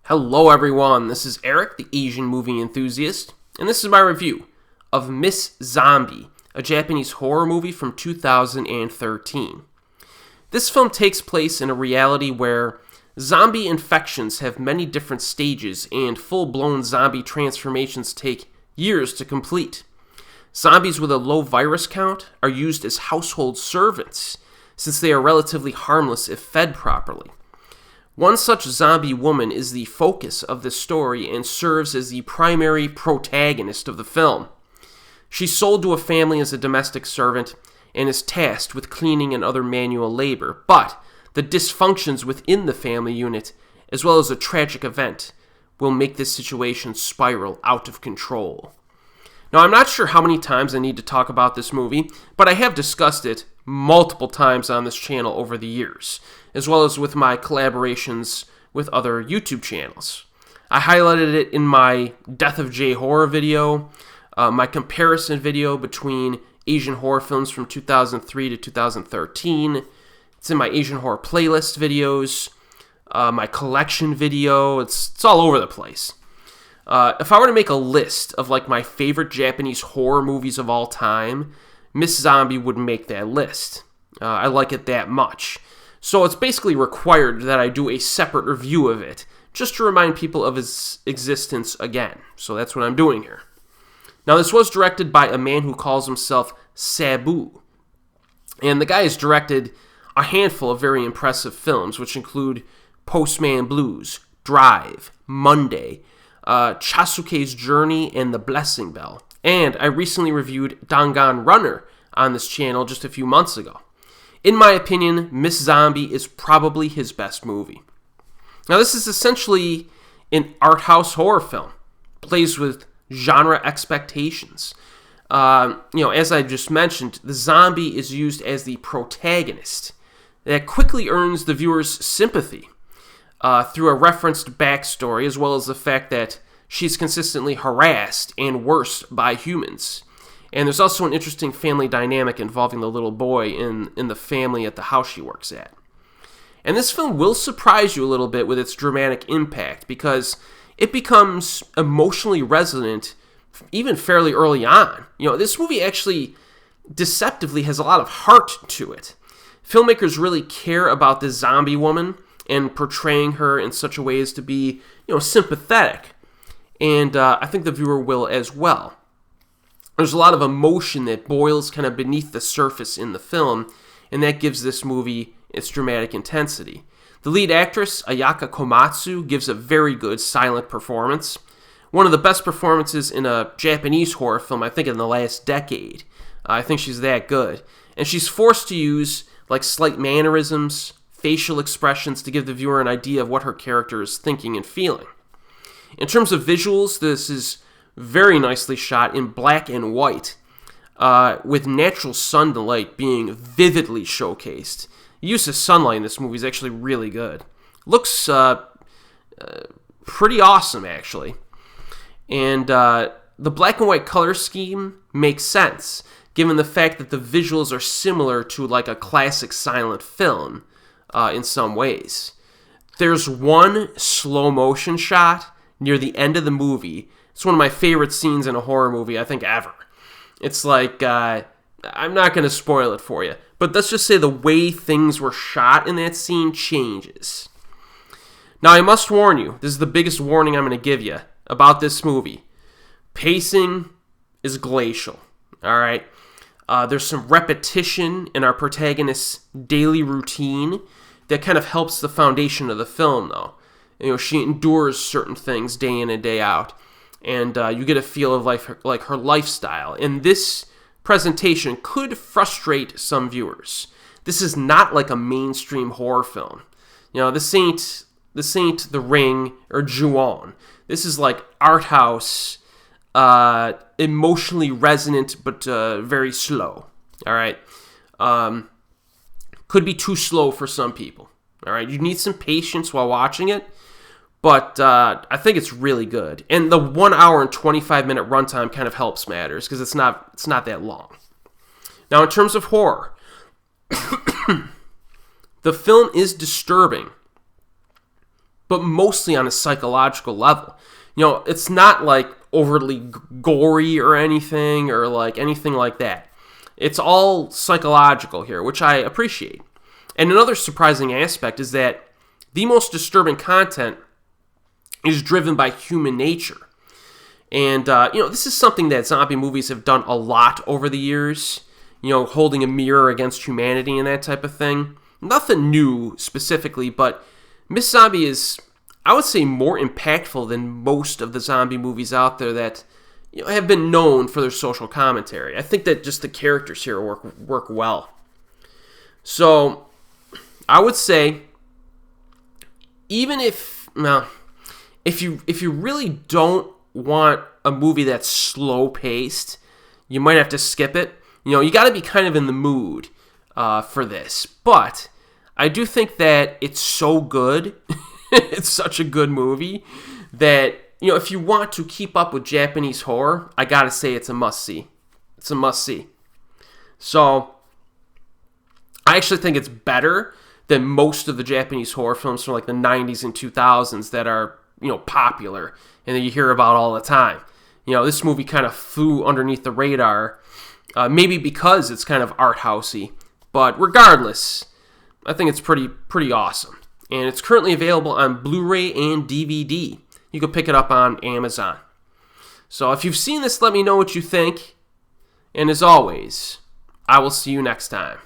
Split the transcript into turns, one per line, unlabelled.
Hello everyone, this is Erik, the Asian movie enthusiast, and this is my review of Miss Zombie, a Japanese horror movie from 2013. This film takes place in a reality where zombie infections have many different stages and full-blown zombie transformations take years to complete. Zombies with a low virus count are used as household servants, since they are relatively harmless if fed properly. One such zombie woman is the focus of this story and serves as the primary protagonist of the film. She's sold to a family as a domestic servant and is tasked with cleaning and other manual labor, but the dysfunctions within the family unit, as well as a tragic event, will make this situation spiral out of control. Now, I'm not sure how many times I need to talk about this movie, but I have discussed it multiple times on this channel over the years, as well as with my collaborations with other YouTube channels. I highlighted it in my Death of J horror video, my comparison video between Asian horror films from 2003 to 2013. It's in my Asian horror playlist videos, my collection video. It's all over the place. If I were to make a list of my favorite Japanese horror movies of all time, Miss Zombie would make that list. I like it that much. So it's basically required that I do a separate review of it, just to remind people of its existence again. So that's what I'm doing here. Now, this was directed by a man who calls himself Sabu. And the guy has directed a handful of very impressive films, which include Postman Blues, Drive, Monday, Chasuke's Journey, and The Blessing Bell. And I recently reviewed Danganronpa on this channel just a few months ago. In my opinion, Miss Zombie is probably his best movie. Now, this is essentially an art house horror film. It plays with genre expectations. As I just mentioned, the zombie is used as the protagonist. That quickly earns the viewer's sympathy through a referenced backstory, as well as the fact that she's consistently harassed and worse by humans. And there's also an interesting family dynamic involving the little boy in the family at the house she works at. And this film will surprise you a little bit with its dramatic impact, because it becomes emotionally resonant even fairly early on. This movie actually deceptively has a lot of heart to it. Filmmakers really care about the zombie woman and portraying her in such a way as to be, sympathetic. And I think the viewer will as well. There's a lot of emotion that boils kind of beneath the surface in the film, and that gives this movie its dramatic intensity. The lead actress, Ayaka Komatsu, gives a very good silent performance. One of the best performances in a Japanese horror film, I think, in the last decade. I think she's that good. And she's forced to use slight mannerisms, facial expressions to give the viewer an idea of what her character is thinking and feeling. In terms of visuals, this is very nicely shot in black and white, with natural sunlight being vividly showcased. The use of sunlight in this movie is actually really good. Looks pretty awesome, actually. And the black and white color scheme makes sense, given the fact that the visuals are similar to a classic silent film in some ways. There's one slow motion shot near the end of the movie. It's one of my favorite scenes in a horror movie, I think, ever. It's I'm not going to spoil it for you, but let's just say the way things were shot in that scene changes. Now, I must warn you, this is the biggest warning I'm going to give you about this movie. Pacing is glacial, all right? There's some repetition in our protagonist's daily routine that kind of helps the foundation of the film, though. She endures certain things day in and day out, and you get a feel of her lifestyle. And this presentation could frustrate some viewers. This is not like a mainstream horror film. This ain't The Ring or Ju-on. This is art house, emotionally resonant, but very slow. All right, could be too slow for some people. All right, you need some patience while watching it. But I think it's really good. And the 1 hour and 25-minute runtime kind of helps matters, because it's not that long. Now, in terms of horror, the film is disturbing, but mostly on a psychological level. It's not like overly gory or anything like that. It's all psychological here, which I appreciate. And another surprising aspect is that the most disturbing content is driven by human nature. And, this is something that zombie movies have done a lot over the years, holding a mirror against humanity and that type of thing. Nothing new specifically, but Miss Zombie is, I would say, more impactful than most of the zombie movies out there that have been known for their social commentary. I think that just the characters here work well. So, I would say, even if you really don't want a movie that's slow paced, you might have to skip it. You got to be kind of in the mood for this. But I do think that it's so good, it's such a good movie that if you want to keep up with Japanese horror, I gotta say it's a must see. It's a must see. So I actually think it's better than most of the Japanese horror films from like the 90s and 2000s that are popular and that you hear about all the time. This movie kind of flew underneath the radar, maybe because it's kind of art housey, but regardless, I think it's pretty awesome. And it's currently available on Blu-ray and DVD. You can pick it up on Amazon. So if you've seen this, let me know what you think. And as always, I will see you next time.